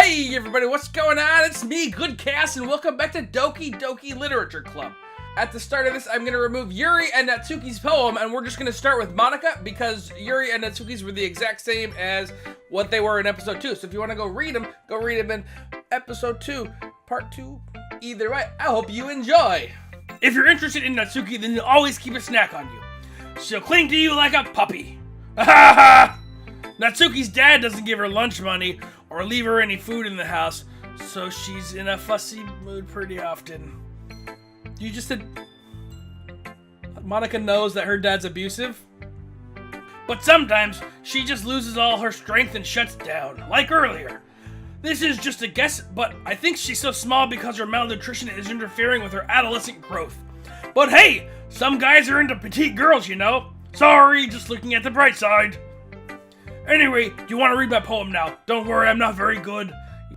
Hey everybody, what's going on? It's me, GoodKhaos, and welcome back to Doki Doki Literature Club. At the start of this, I'm going to remove Yuri and Natsuki's poem, and we're just going to start with Monika, because Yuri and Natsuki's were the exact same as what they were in episode 2. So if you want to go read them in episode 2, part 2. Either way, I hope you enjoy. If you're interested in Natsuki, then you'll always keep a snack on you. She'll cling to you like a puppy. Natsuki's dad doesn't give her lunch money or leave her any food in the house, so she's in a fussy mood pretty often. You just said Monika knows that her dad's abusive? But sometimes she just loses all her strength and shuts down, like earlier. This is just a guess, but I think she's so small because her malnutrition is interfering with her adolescent growth. But hey, some guys are into petite girls, you know? Sorry, just looking at the bright side. Anyway, do you want to read my poem now? Don't worry, I'm not very good.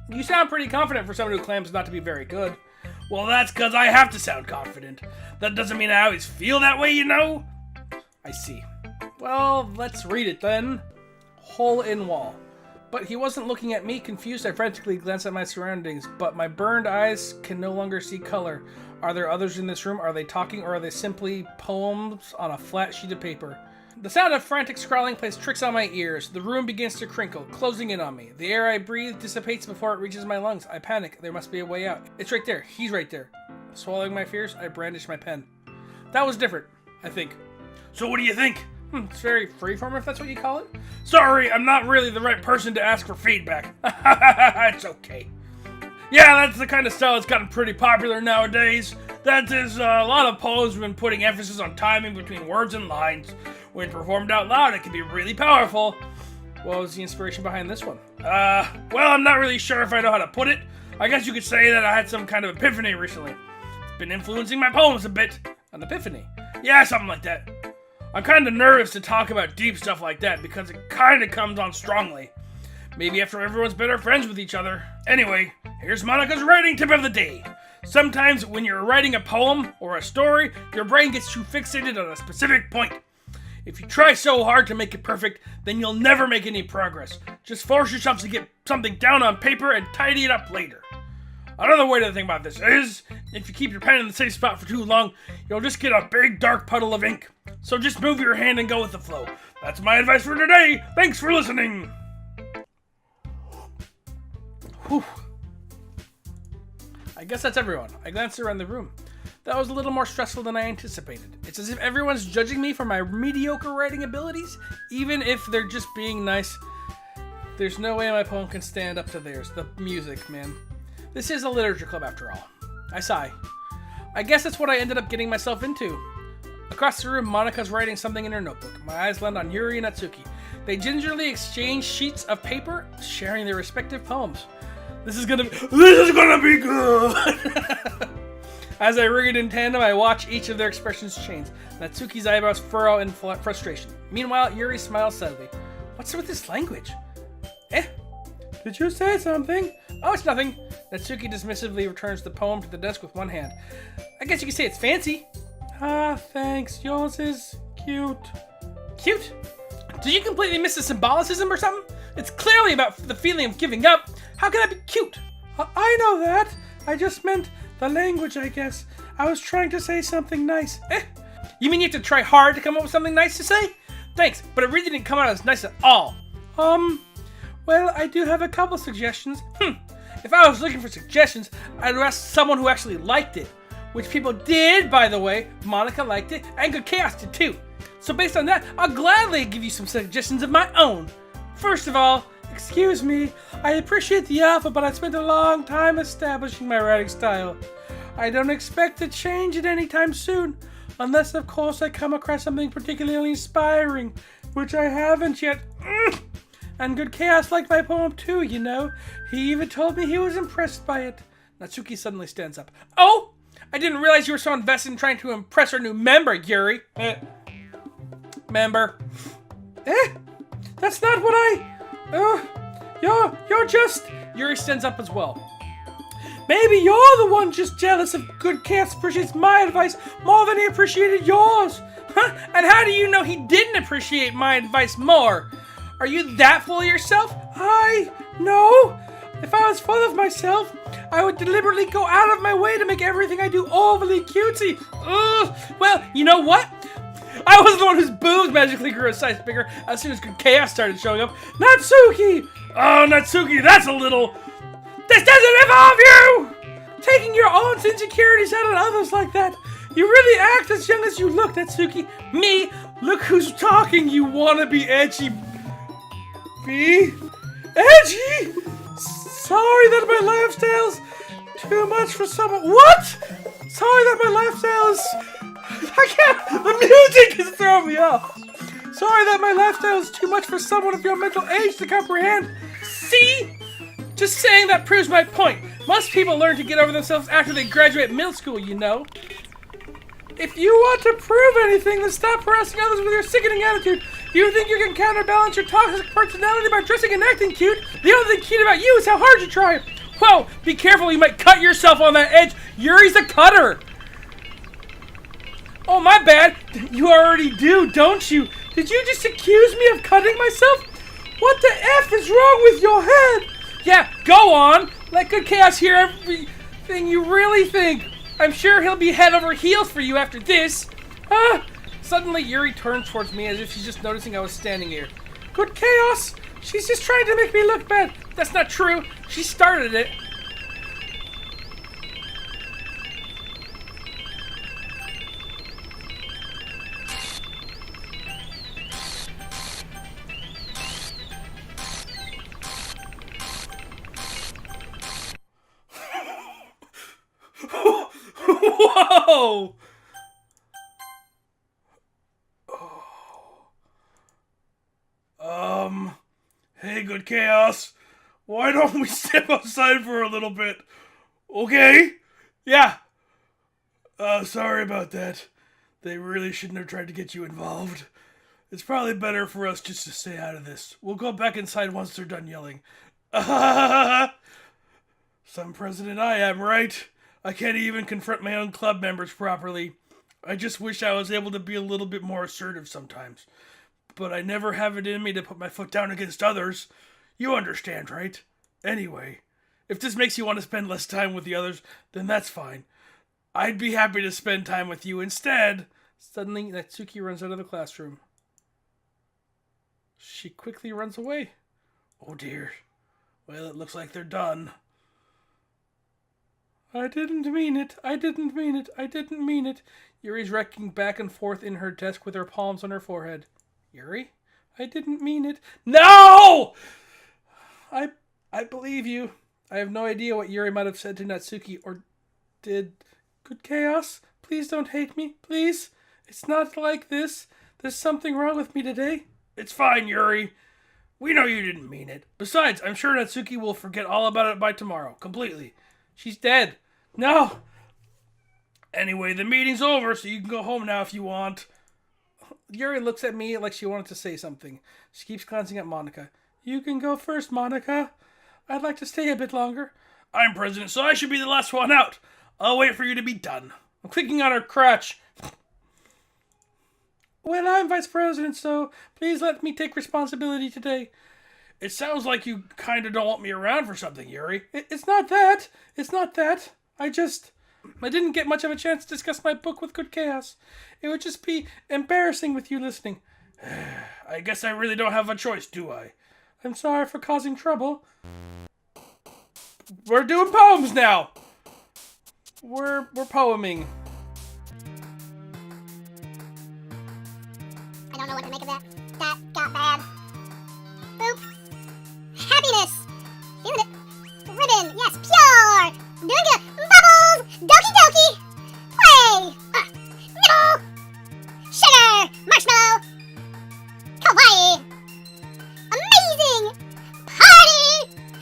You sound pretty confident for someone who claims not to be very good. Well, that's because I have to sound confident. That doesn't mean I always feel that way, you know? I see. Well, let's read it then. Hole in wall. But he wasn't looking at me. Confused, I frantically glanced at my surroundings, but my burned eyes can no longer see color. Are there others in this room? Are they talking, or are they simply poems on a flat sheet of paper? The sound of frantic scrawling plays tricks on my ears. The room begins to crinkle, closing in on me. The air I breathe dissipates before it reaches my lungs. I panic. There must be a way out. It's right there. He's right there. Swallowing my fears, I brandish my pen. That was different, I think. So what do you think? It's very freeform, if that's what you call it. Sorry, I'm not really the right person to ask for feedback. It's okay. Yeah, that's the kind of style that's gotten pretty popular nowadays. That is, a lot of poems have been putting emphasis on timing between words and lines. When performed out loud, it can be really powerful. What was the inspiration behind this one? Well, I'm not really sure if I know how to put it. I guess you could say that I had some kind of epiphany recently. It's been influencing my poems a bit. An epiphany? Yeah, something like that. I'm kind of nervous to talk about deep stuff like that because it kind of comes on strongly. Maybe after everyone's better friends with each other. Anyway, here's Monika's writing tip of the day. Sometimes when you're writing a poem or a story, your brain gets too fixated on a specific point. If you try so hard to make it perfect, then you'll never make any progress. Just force yourself to get something down on paper and tidy it up later. Another way to think about this is, if you keep your pen in the same spot for too long, you'll just get a big dark puddle of ink. So just move your hand and go with the flow. That's my advice for today. Thanks for listening. Whew. I guess that's everyone. I glanced around the room. That was a little more stressful than I anticipated. It's as if everyone's judging me for my mediocre writing abilities, even if they're just being nice. There's no way my poem can stand up to theirs. The music, man. This is a literature club after all. I sigh. I guess that's what I ended up getting myself into. Across the room, Monika's writing something in her notebook. My eyes land on Yuri and Natsuki. They gingerly exchange sheets of paper, sharing their respective poems. This is gonna be good! As I read in tandem, I watch each of their expressions change. Natsuki's eyebrows furrow in frustration. Meanwhile, Yuri smiles sadly. What's with this language? Did you say something? Oh, it's nothing. Natsuki dismissively returns the poem to the desk with one hand. I guess you could say it's fancy. Ah, thanks. Yours is cute. Cute? Did you completely miss the symbolicism or something? It's clearly about the feeling of giving up. How can that be cute? I know that. I just meant the language, I guess. I was trying to say something nice. You mean you have to try hard to come up with something nice to say? Thanks, but it really didn't come out as nice at all. Well, I do have a couple suggestions. If I was looking for suggestions, I'd ask someone who actually liked it. Which people did, by the way. Monika liked it, and GoodKhaos did too. So based on that, I'll gladly give you some suggestions of my own. First of all, excuse me, I appreciate the offer, but I spent a long time establishing my writing style. I don't expect to change it anytime soon, unless of course I come across something particularly inspiring, which I haven't yet. And GoodKhaos liked my poem too, you know. He even told me he was impressed by it. Natsuki suddenly stands up. Oh! I didn't realize you were so invested in trying to impress our new member, Yuri. Member. That's not what you're just... Yuri stands up as well. Maybe you're the one just jealous of GoodKhaos appreciates my advice more than he appreciated yours. And how do you know he didn't appreciate my advice more? Are you that full of yourself? No. If I I was full of myself, I would deliberately go out of my way to make everything I do overly cutesy. Ugh. Well, you know what? I was the one whose boobs magically grew a size bigger as soon as GoodKhaos started showing up. Natsuki! Oh, Natsuki, that's a little... This doesn't involve you! Taking your own insecurities out on others like that. You really act as young as you look, Natsuki. Me? Look who's talking, you wanna be edgy. Be? Edgy? Sorry that my lifestyle's too much for someone. What? Sorry that my lifestyle's... I can't... The music is throwing me off. Sorry that my lifestyle is too much for someone of your mental age to comprehend. See? Just saying that proves my point. Most people learn to get over themselves after they graduate middle school, you know. If you want to prove anything, then stop harassing others with your sickening attitude. You think you can counterbalance your toxic personality by dressing and acting cute? The only thing cute about you is how hard you try. Whoa, be careful, you might cut yourself on that edge. Yuri's a cutter. Oh, my bad. You already do, don't you? Did you just accuse me of cutting myself? What the F is wrong with your head? Yeah, go on. Let GoodKhaos hear everything you really think. I'm sure he'll be head over heels for you after this. Suddenly, Yuri turns towards me as if she's just noticing I was standing here. GoodKhaos! She's just trying to make me look bad. That's not true. She started it. Whoa! Hey, GoodKhaos. Why don't we step outside for a little bit? Okay? Yeah. Sorry about that. They really shouldn't have tried to get you involved. It's probably better for us just to stay out of this. We'll go back inside once they're done yelling. Some president I am, right? I can't even confront my own club members properly. I just wish I was able to be a little bit more assertive sometimes. But I never have it in me to put my foot down against others. You understand, right? Anyway, if this makes you want to spend less time with the others, then that's fine. I'd be happy to spend time with you instead. Suddenly, Natsuki runs out of the classroom. She quickly runs away. Oh dear. Well, it looks like they're done. I didn't mean it. I didn't mean it. I didn't mean it. Yuri's rocking back and forth in her desk with her palms on her forehead. Yuri? I didn't mean it. No! I believe you. I have no idea what Yuri might have said to Natsuki or did. GoodKhaos, please don't hate me, please. It's not like this. There's something wrong with me today. It's fine, Yuri. We know you didn't mean it. Besides, I'm sure Natsuki will forget all about it by tomorrow. Completely. She's dead. No. Anyway, the meeting's over, so you can go home now if you want. Yuri looks at me like she wanted to say something. She keeps glancing at Monika. You can go first, Monika. I'd like to stay a bit longer. I'm president, so I should be the last one out. I'll wait for you to be done. I'm clicking on her crotch. Well, I'm vice president, so please let me take responsibility today. It sounds like you kind of don't want me around for something, Yuri. It's not that. It's not that. I didn't get much of a chance to discuss my book with GoodKhaos. It would just be embarrassing with you listening. I guess I really don't have a choice, do I? I'm sorry for causing trouble. We're doing poems now. We're poeming. I don't know what to make of that. That got bad. Boop. Happiness. Feeling it. Ribbon. Yes, pure. Doing good. Bubbles. Doki Doki. Play. Nibble. Sugar. Marshmallow. Kawaii. Amazing. Party.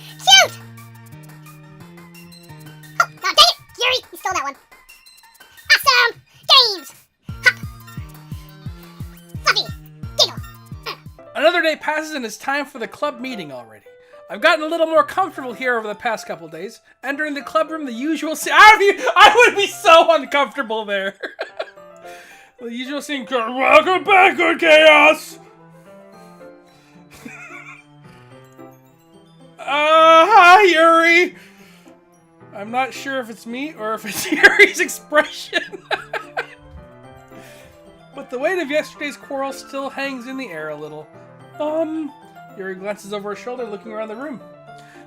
Cute. Oh, god dang it. Yuri, you stole that one. Awesome. Games. Hop. Fluffy. Giggle. Another day passes and it's time for the club meeting already. I've gotten a little more comfortable here over the past couple days. Entering the club room, the usual scene. I would be so uncomfortable there. The usual scene. Welcome back, GoodKhaos. Hi, Yuri. I'm not sure if it's me or if it's Yuri's expression. But the weight of yesterday's quarrel still hangs in the air a little. Yuri glances over her shoulder, looking around the room.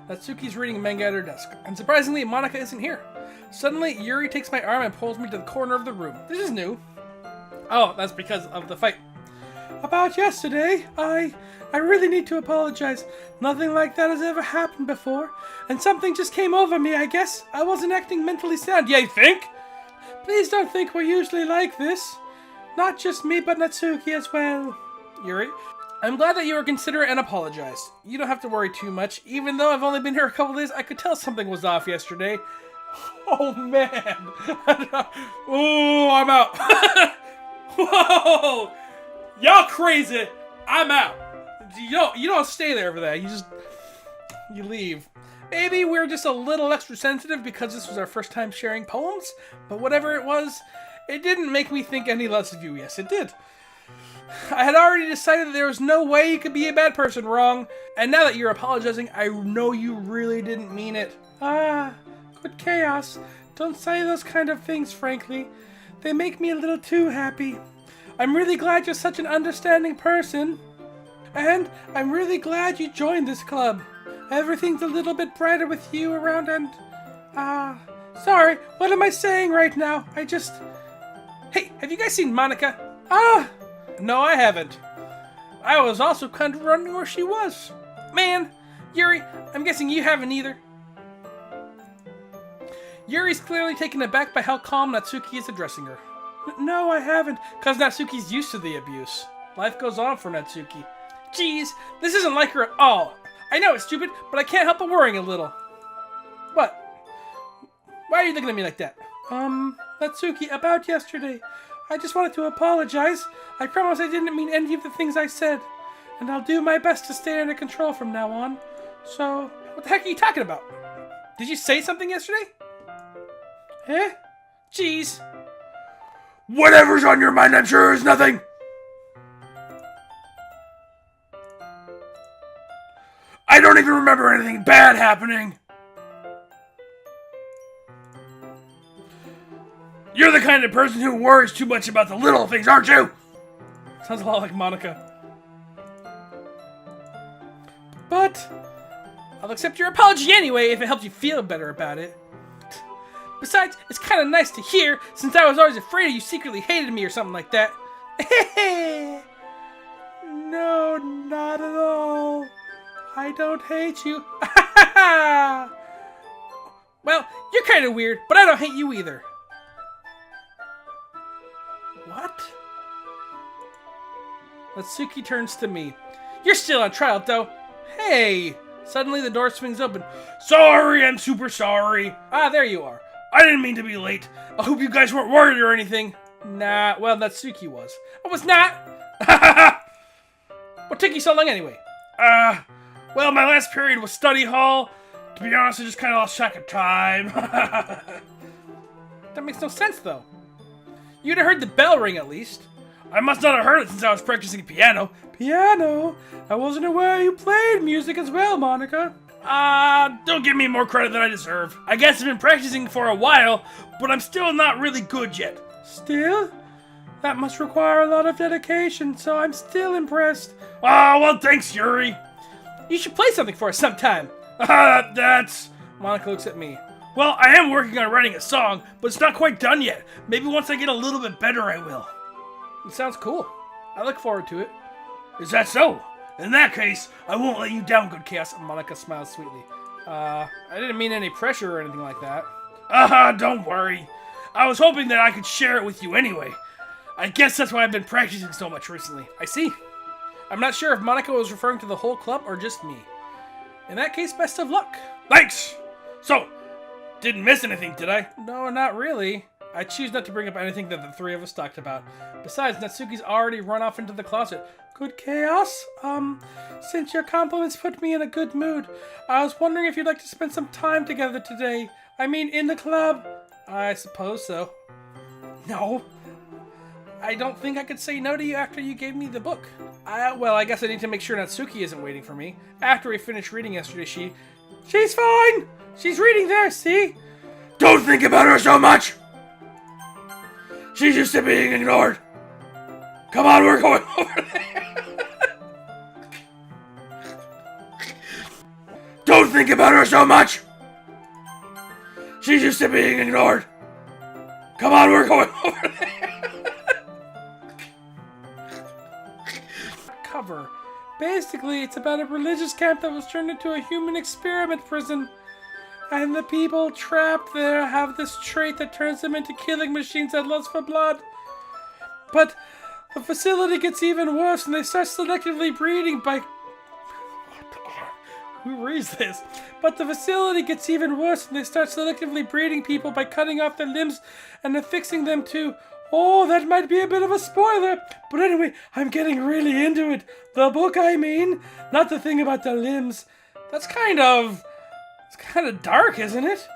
Natsuki's reading a manga at her desk, and surprisingly, Monika isn't here. Suddenly, Yuri takes my arm and pulls me to the corner of the room. This is new. Oh, that's because of the fight. About yesterday, I really need to apologize. Nothing like that has ever happened before, and something just came over me, I guess. I wasn't acting mentally sound. Yeah, you think? Please don't think we're usually like this. Not just me, but Natsuki as well. Yuri, I'm glad that you were considerate and apologized. You don't have to worry too much. Even though I've only been here a couple days, I could tell something was off yesterday. Oh, man. Oh, I'm out. Whoa. Y'all crazy. I'm out. You don't stay there for that. You leave. Maybe we're just a little extra sensitive because this was our first time sharing poems, but whatever it was, it didn't make me think any less of you. Yes, it did. I had already decided that there was no way you could be a bad person, wrong. And now that you're apologizing, I know you really didn't mean it. GoodKhaos. Don't say those kind of things, frankly. They make me a little too happy. I'm really glad you're such an understanding person. And I'm really glad you joined this club. Everything's a little bit brighter with you around and... sorry, what am I saying right now? Hey, have you guys seen Monika? No, I haven't. I was also kind of wondering where she was. Man, Yuri, I'm guessing you haven't either. Yuri's clearly taken aback by how calm Natsuki is addressing her. No, I haven't, because Natsuki's used to the abuse. Life goes on for Natsuki. Jeez, this isn't like her at all. I know it's stupid, but I can't help but worrying a little. What? Why are you looking at me like that? Natsuki, about yesterday. I just wanted to apologize. I promise I didn't mean any of the things I said. And I'll do my best to stay under control from now on. So, what the heck are you talking about? Did you say something yesterday? Eh? Jeez. Whatever's on your mind, I'm sure is nothing. I don't even remember anything bad happening. You're the kind of person who worries too much about the little things, aren't you? Sounds a lot like Monika. But I'll accept your apology anyway if it helps you feel better about it. Besides, it's kind of nice to hear, since I was always afraid you secretly hated me or something like that. No, not at all. I don't hate you. Well, you're kind of weird, but I don't hate you either. What? Natsuki turns to me. You're still on trial, though. Hey! Suddenly the door swings open. Sorry, I'm super sorry. There you are. I didn't mean to be late. I hope you guys weren't worried or anything. Nah, well, Natsuki was. I was not. What took you so long anyway? Well, my last period was study hall. To be honest, I just kind of lost track of time. That makes no sense, though. You'd have heard the bell ring, at least. I must not have heard it since I was practicing piano. Piano? I wasn't aware you played music as well, Monika. Don't give me more credit than I deserve. I guess I've been practicing for a while, but I'm still not really good yet. Still? That must require a lot of dedication, so I'm still impressed. Oh, well, thanks, Yuri. You should play something for us sometime. That's... Monika looks at me. Well, I am working on writing a song, but it's not quite done yet. Maybe once I get a little bit better, I will. It sounds cool. I look forward to it. Is that so? In that case, I won't let you down, GoodKhaos. Monika smiles sweetly. I didn't mean any pressure or anything like that. Don't worry. I was hoping that I could share it with you anyway. I guess that's why I've been practicing so much recently. I see. I'm not sure if Monika was referring to the whole club or just me. In that case, best of luck. Thanks! So, didn't miss anything, did I? No, not really. I choose not to bring up anything that the three of us talked about. Besides, Natsuki's already run off into the closet. GoodKhaos? Since your compliments put me in a good mood, I was wondering if you'd like to spend some time together today. I mean, in the club. I suppose so. No. I don't think I could say no to you after you gave me the book. Well, I guess I need to make sure Natsuki isn't waiting for me. After we finished reading yesterday, she's fine! She's reading there, see? Don't think about her so much! She's used to being ignored. Come on, we're going over there. Don't think about her so much! She's used to being ignored. Come on, we're going over there. Cover. Basically, it's about a religious camp that was turned into a human experiment prison. And the people trapped there have this trait that turns them into killing machines that lust for blood. But the facility gets even worse and they start selectively breeding by... Who reads this? But the facility gets even worse and they start selectively breeding people by cutting off their limbs and affixing them to... Oh, that might be a bit of a spoiler. But anyway, I'm getting really into it. The book, I mean. Not the thing about the limbs. It's kind of dark, isn't it?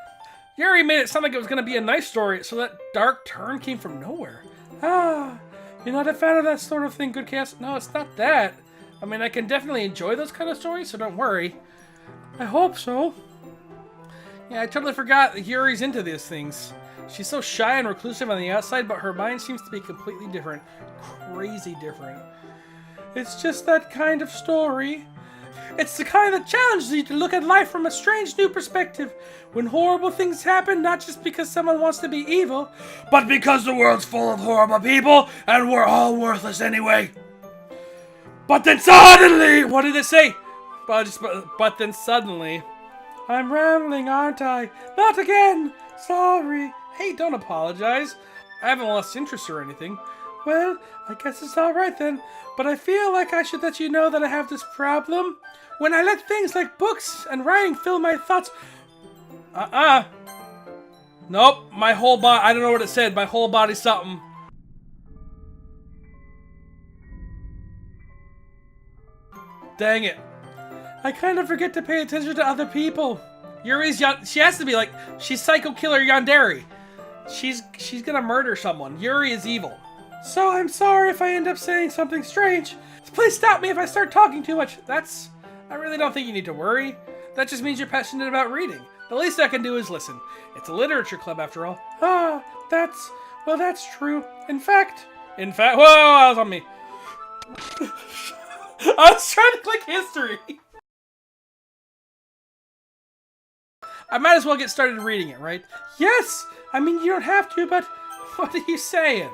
Yuri made it sound like it was going to be a nice story, so that dark turn came from nowhere. Ah, you're not a fan of that sort of thing, GoodKhaos? No, it's not that. I mean, I can definitely enjoy those kind of stories, so don't worry. I hope so. Yeah, I totally forgot that Yuri's into these things. She's so shy and reclusive on the outside, but her mind seems to be completely different. Crazy different. It's just that kind of story. It's the kind that challenges you to look at life from a strange new perspective. When horrible things happen, not just because someone wants to be evil, but because the world's full of horrible people, and we're all worthless anyway. But then suddenly... What did it say? But then suddenly... I'm rambling, aren't I? Not again! Sorry. Hey, don't apologize. I haven't lost interest or anything. Well, I guess it's alright then, but I feel like I should let you know that I have this problem. When I let things like books and writing fill my thoughts... Nope, my whole body... I don't know what it said. My whole body's something. Dang it. I kind of forget to pay attention to other people. Yuri's... She has to be like... She's Psycho Killer Yandere. She's gonna murder someone. Yuri is evil. So I'm sorry if I end up saying something strange. Please stop me if I start talking too much. I really don't think you need to worry. That just means you're passionate about reading. The least I can do is listen. It's a literature club after all. Ah, that's true. In fact, whoa, that was on me. I was trying to click history. I might as well get started reading it, right? Yes! I mean, you don't have to, but what are you saying?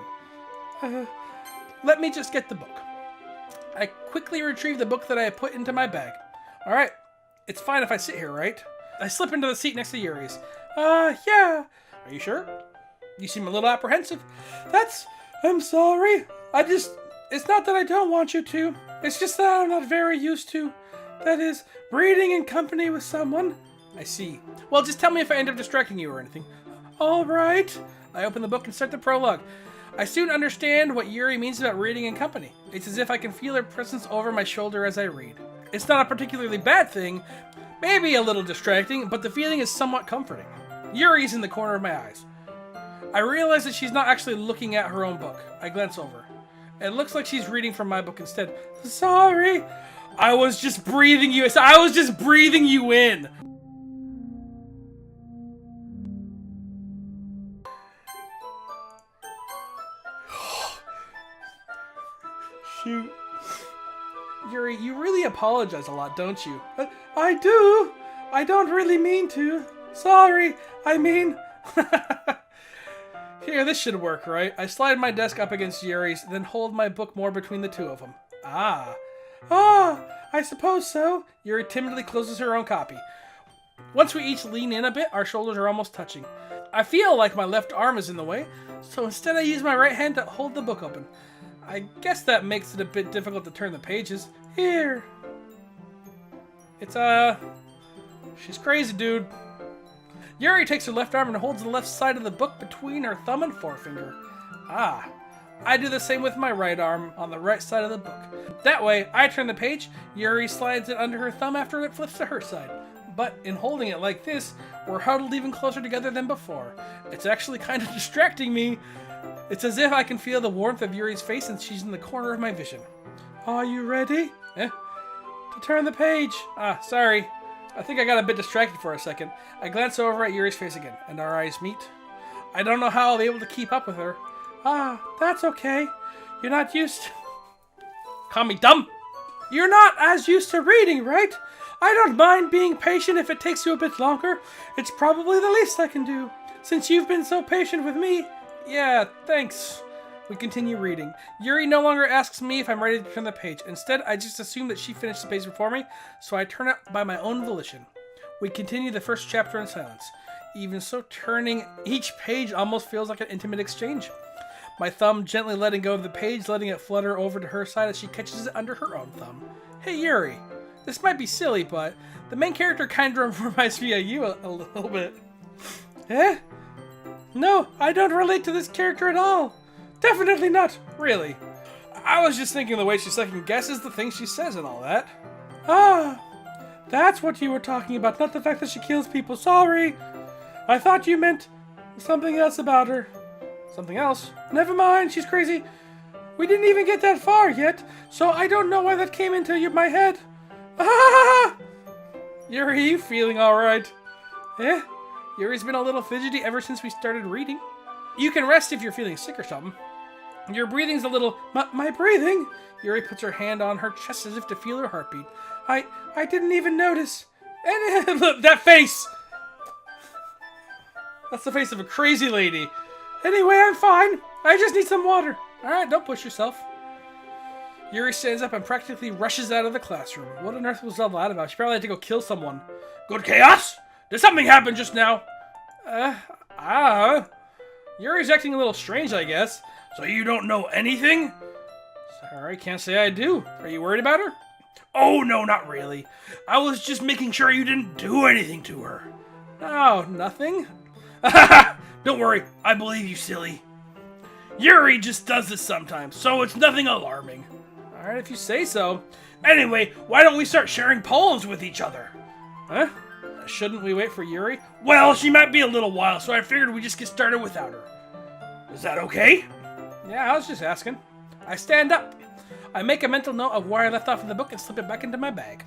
Let me just get the book. I quickly retrieve the book that I put into my bag. Alright, it's fine if I sit here, right? I slip into the seat next to Yuri's. Yeah. Are you sure? You seem a little apprehensive. I'm sorry. It's not that I don't want you to. It's just that I'm not very used to, that is, reading in company with someone. I see. Well, just tell me if I end up distracting you or anything. Alright. I open the book and start the prologue. I soon understand what Yuri means about reading in company. It's as if I can feel her presence over my shoulder as I read. It's not a particularly bad thing, maybe a little distracting, but the feeling is somewhat comforting. Yuri's in the corner of my eyes. I realize that she's not actually looking at her own book. I glance over. It looks like she's reading from my book instead. Sorry. I was just breathing you in. Shoot. Yuri, you really apologize a lot, don't you? I do. I don't really mean to. Sorry. I mean... Here, this should work, right? I slide my desk up against Yuri's, then hold my book more between the two of them. Ah, I suppose so. Yuri timidly closes her own copy. Once we each lean in a bit, our shoulders are almost touching. I feel like my left arm is in the way, so instead I use my right hand to hold the book open. I guess that makes it a bit difficult to turn the pages. Here. It's, she's crazy, dude. Yuri takes her left arm and holds the left side of the book between her thumb and forefinger. Ah. I do the same with my right arm on the right side of the book. That way, I turn the page, Yuri slides it under her thumb after it flips to her side. But in holding it like this, we're huddled even closer together than before. It's actually kind of distracting me. It's as if I can feel the warmth of Yuri's face and she's in the corner of my vision. Are you ready? To turn the page. Sorry. I think I got a bit distracted for a second. I glance over at Yuri's face again, and our eyes meet. I don't know how I'll be able to keep up with her. Ah, that's okay. You're not used to... Call me dumb. You're not as used to reading, right? I don't mind being patient if it takes you a bit longer. It's probably the least I can do, since you've been so patient with me. Yeah, thanks. We continue reading. Yuri no longer asks me if I'm ready to turn the page. Instead, I just assume that she finished the page before me, so I turn it by my own volition. We continue the first chapter in silence. Even so, turning each page almost feels like an intimate exchange. My thumb gently letting go of the page, letting it flutter over to her side as she catches it under her own thumb. Hey Yuri, this might be silly, but the main character kind of reminds me of you a little bit. Eh? No, I don't relate to this character at all. Definitely not, really. I was just thinking the way she second guesses the things she says and all that. Ah, that's what you were talking about, not the fact that she kills people. Sorry. I thought you meant something else about her. Something else? Never mind, she's crazy. We didn't even get that far yet, so I don't know why that came into my head. Ah! Yuri, you feeling alright? Eh? Yuri's been a little fidgety ever since we started reading. You can rest if you're feeling sick or something. Your breathing's a little... My breathing? Yuri puts her hand on her chest as if to feel her heartbeat. I didn't even notice. And look, that face! That's the face of a crazy lady. Anyway, I'm fine. I just need some water. Alright, don't push yourself. Yuri stands up and practically rushes out of the classroom. What on earth was all that about? She probably had to go kill someone. GoodKhaos? Did something happen just now? Yuri's acting a little strange, I guess. So you don't know anything? Sorry, can't say I do. Are you worried about her? Oh, no, not really. I was just making sure you didn't do anything to her. Oh, nothing? Don't worry, I believe you, silly. Yuri just does this sometimes, so it's nothing alarming. Alright, if you say so. Anyway, why don't we start sharing poems with each other? Huh? Shouldn't we wait for Yuri? Well, she might be a little while, so I figured we'd just get started without her. Is that okay? Yeah, I was just asking. I stand up. I make a mental note of where I left off in the book and slip it back into my bag.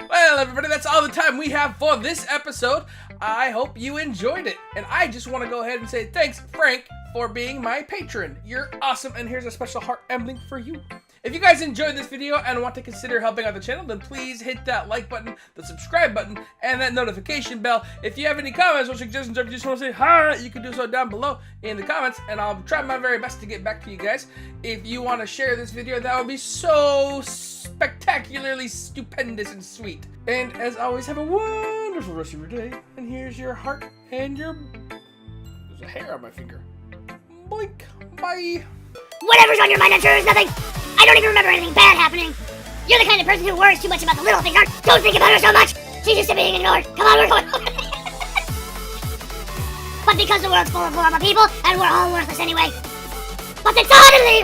Well, everybody, that's all the time we have for this episode. I hope you enjoyed it. And I just want to go ahead and say thanks, Frank, for being my patron. You're awesome, and here's a special heart emblem for you. If you guys enjoyed this video and want to consider helping out the channel, then please hit that like button, the subscribe button, and that notification bell. If you have any comments or suggestions, or if you just want to say hi, you can do so down below in the comments, and I'll try my very best to get back to you guys. If you want to share this video, that would be so spectacularly stupendous and sweet. And as always, have a wonderful rest of your day. And here's your heart and your... There's a hair on my finger. Blink. Bye. Whatever's on your mind, I'm sure is nothing. I don't even remember anything bad happening. You're the kind of person who worries too much about the little things. Don't think about her so much. She's used to being ignored. Come on, we're going home. But because the world's full of horrible people, and we're all worthless anyway. But then suddenly...